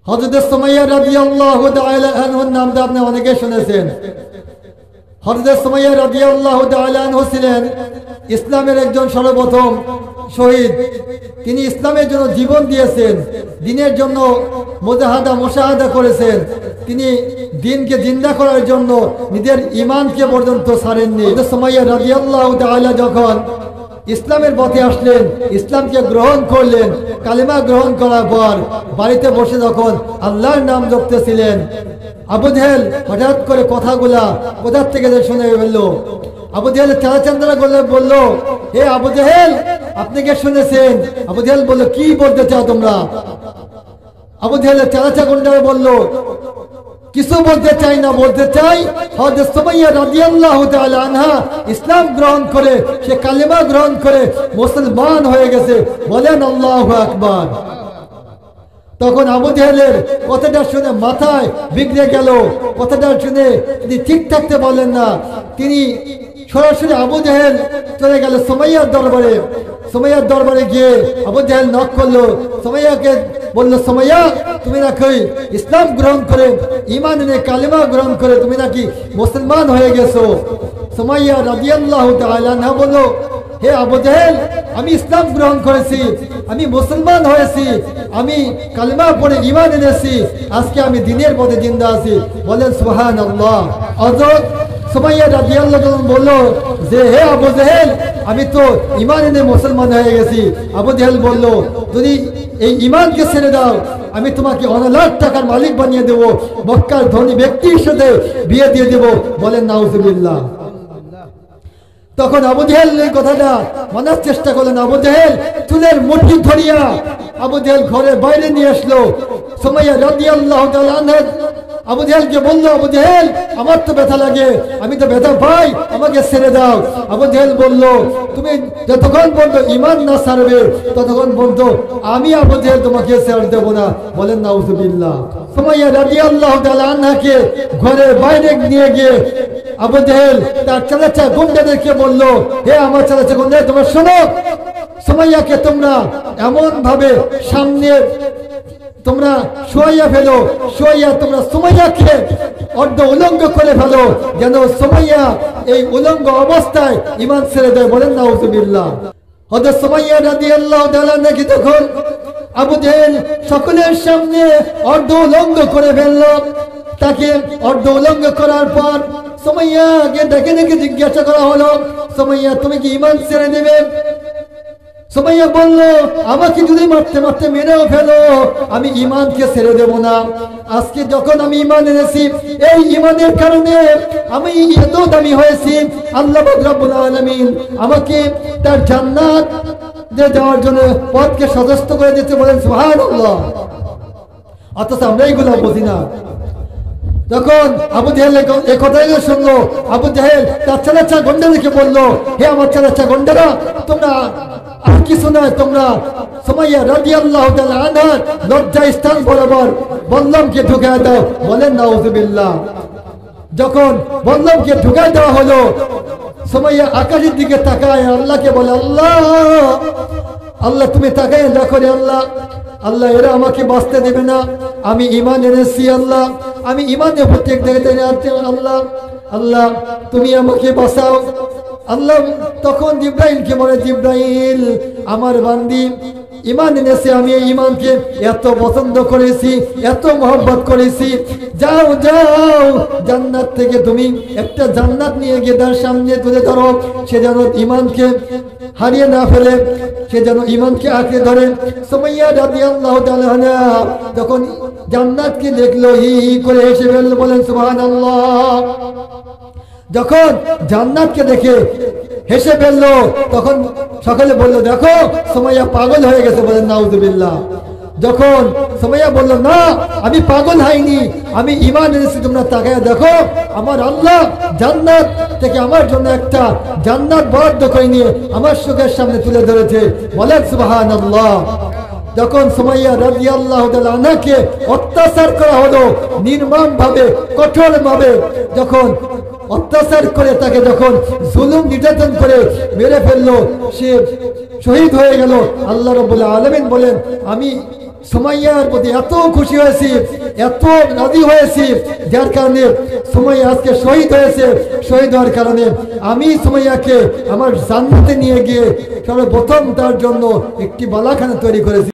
হযরত সুমাইয়া রাদিয়াল্লাহু তাআলা আনহার নামটা আপনি অনেকে শুনেছেন। হযরত সুমাইয়া রাদিয়াল্লাহু তাআলা আনহা ছিলেন ইসলামের একজন সর্বপ্রথম শহীদ। তিনি ইসলামের জন্য জীবন দিয়েছেন, দ্বীনের জন্য মুজাহাদা করেছেন। তিনি দ্বীনকে জিন্দা করার জন্য নিজের ঈমানকে পর্যন্ত ছাড়েননি। সুমাইয়া রাদিয়াল্লাহু তাআলা যখন ইসলামের পথে আসলেন, ইসলামকে গ্রহণ করলেন, কালিমা গ্রহণ করার পর বাড়িতে বসে যখন আল্লাহর নাম জপতেছিলেন, আবু জেহেল হঠাৎ করে কথাগুলা কোথা থেকে শুনে ফেলল। আবু জেহেল চালাচান্দরা বলল, হে আবু জেহেল, আপনি কে শুনেছেন? আবু জেহেল বলল, কি বলতে চাও তোমরা? আবু জেহেলের চালাচা গুন্ডারা বলল, কিছু বলতে চাই না, বলতে চাই হযরত সুমাইয়া রাদিয়াল্লাহু তাআলা আনহা ইসলাম গ্রহণ করে, সে কালিমা গ্রহণ করে মুসলমান হয়ে গেছে। বলেন আল্লাহু আকবার। তখন আবু জেহেলের কথাটা শুনে মাথায় বিগড়ে গেল। কথাটা শুনে তিনি ঠিক থাকতে বলেন না। তিনি সরাসরি আবু জেহেল চলে গেল সুমাইয়ার দরবারে। সুমাইয়ার দরবারে গিয়ে আবু জেহেল নক করলো। সুমাইয়াকে বলল, সুমাইয়া, তুমি নাকি ইসলাম গ্রহণ করে, ঈমান এনে কালিমা গ্রহণ করে তুমি নাকি মুসলমান হয়ে গেছো? সুমাইয়া রাদিয়াল্লাহু তাআলা আনহা বলল, হে আবু জেহেল, আমি ইসলাম গ্রহণ করেছি, আমি মুসলমান হয়েছি, আমি কালিমা পড়ে ঈমান এনেছি, আজকে আমি দ্বীনের পথে জিন্দা আছি। বলেন সুবহানাল্লাহ। হযরত সুমাইয়া রাদিয়াল্লাহু তাআলা বলল যে, হে আবু জেহেল, আমি তো ঈমান এনে মুসলমান হয়ে গেছি। আবু জেহেল বলল, যদি এই ঈমানকে ছেড়ে দাও, আমি তোমাকে অনেক লাখ টাকার মালিক বানিয়ে দেবো, মক্কার ধনী ব্যক্তির সাথে বিয়ে দিয়ে দেবো। বলেন নাউজুবিল্লাহ। তখন আবু জেহেল এই কথাটা মানার চেষ্টা করলেন। আবু জেহেল চুলের মুঠি ধরিয়া আবু জেহেল ঘরের বাইরে নিয়ে আসলো। সুমাইয়া রাদিয়াল্লাহু তাআলা আনহা আবু জেহেলকে বলল, আবু জেহেল, আমার তো ব্যথা লাগে, আমি তো ব্যথা পাই, আমাকে ছেড়ে দাও। আবু জেহেল বলল, তুমি যতক্ষণ পর্যন্ত ঈমান না ছাড়বে ততক্ষণ পর্যন্ত আমি আবু জেহেল তোমাকে ছেড়ে দেব না। বলেন নাউজুবিল্লাহ। সুমাইয়া রাদিয়াল্লাহু তাআলা আনহাকে ঘরের বাইরে নিয়ে গিয়ে আবু জেহেল তার চালাচা গুন্ডাদেরকে বলল, হে আমার চালাচা গুন্ডা, তোমরা শোনো, সুমাইয়াকে তোমরা এমন ভাবে সামনে তোমরা শোয়াইয়া ফেলো, শোয়াইয়া তোমরা সুমাইয়াকে অর্ধ উলঙ্গ করে ফেলো, যেন সুমাইয়া এই উলঙ্গ অবস্থায় ঈমান ছেড়ে দেয়। বলেন নাউজুবিল্লাহ। হযরত সুমাইয়া রাদিয়াল্লাহু তাআলা নাকি তখন আবু জেহেল সকলের সামনে অর্ধ উলঙ্গ করে ফেলল। তাকে অর্ধ উলঙ্গ করার পর সুমাইয়াকে ডেকে জিজ্ঞাসা করা হলো, সুমাইয়া, তুমি কি ঈমান ছেড়ে দেবে? সুমাইয়া বলল, আমাকে যদি মারতে মারতে মেরেও ফেলো, আমি ঈমানকে ছেড়ে দেব না। আজকে যখন আমি ঈমান এনেছি, এই ঈমানের কারণে আমি এত দামি হয়েছি, আল্লাহ রাব্বুল আলামিন আমাকে তার জান্নাত দেওয়ার জন্য পথকে সচেষ্ট করে দিতে। বলেন সুবহানাল্লাহ। অথচ আমরা এইগুলো বুঝি না। যখন আবু জেহেল এই কথাগুলো শুনলো, আবু জেহেল তার চালাচা গুন্ডাদেরকে বলল, হে আমার চালাচা গুন্ডারা, তোমরা আর কিছু নয়, তোমরা সুমাইয়া রাদিয়াল্লাহু তাআলা আনহার লজ্জা স্থান বরাবর বল্লমকে ঢুকায় দাও। বলেন নাউজুবিল্লাহ। যখন বল্লমকে ঢুকায় দেওয়া হলো, সুমাইয়া আকাশের দিকে তাকায় আল্লাহকে বলে, আল্লাহ, আল্লাহ তুমি তাকায় দেখো রে আল্লাহ, আল্লাহ এরা আমাকে বাঁচতে দেবে না, আমি ঈমান এনেছি আল্লাহ, আমি ঈমানের প্রত্যেক দেখতে আল্লাহ, আল্লাহ তুমি আমাকে বাঁচাও। আল্লাহ তখন জিব্রাইলকে বলে, জিব্রাইল, আমার বান্দি ঈমান এনেছে, আমি এই ঈমানকে এত পছন্দ করেছি, এত মহব্বত করেছি, যাও যাও, জান্নাত থেকে তুমি একটা জান্নাত নিয়ে গিয়ে তার সামনে তুলে ধরো, সে যেন ঈমানকে হারিয়ে না ফেলে, সে যেন ঈমানকে আঁকড়ে ধরে। সুমাইয়া রাদিয়াল্লাহু তাআলা আনহা যখন জান্নাতকে দেখলো, হি হি করে হেসে ফেলল। বলেন সুবহানাল্লাহ। যখন জান্নাতকে দেখে হেসে ফেললো, তখন সকলে বলল, দেখো সুমাইয়া পাগল হয়ে গেছে। বলেন নাউজুবিল্লাহ। যখন সুমাইয়া বলল, না, আমি পাগল হইনি, আমি ঈমান এনেছি, তোমরা তাকায় দেখো, আমার আল্লাহ জান্নাত থেকে আমার জন্য একটা জান্নাত বরাদ্দ করে নিয়ে আমার চোখের সামনে তুলে ধরেছে। বলেন সুবহানাল্লাহ। যখন সুমাইয়া রাদিয়াল্লাহু তাআলা আনহাকে অত্যাচার করা হলো, নির্মম ভাবে, কঠোর ভাবে যখন অত্যাচার করে, তাকে যখন জুলুম নির্যাতন করে মেরে ফেললো, সে শহীদ হয়ে গেল। আল্লাহ রাব্বুল আলামিন বলেন, আমি সুমাইয়ার প্রতি এত খুশি হয়েছি, এত রাজি হয়েছি, যার কারণে সুমাইয়া আজকে শহীদ হয়েছে। শহীদ হওয়ার কারণে আমি সুমাইয়াকে আমার জান্নাতে নিয়ে গিয়ে সর্বপ্রথম তার জন্য একটি বালাখানা তৈরি করেছি।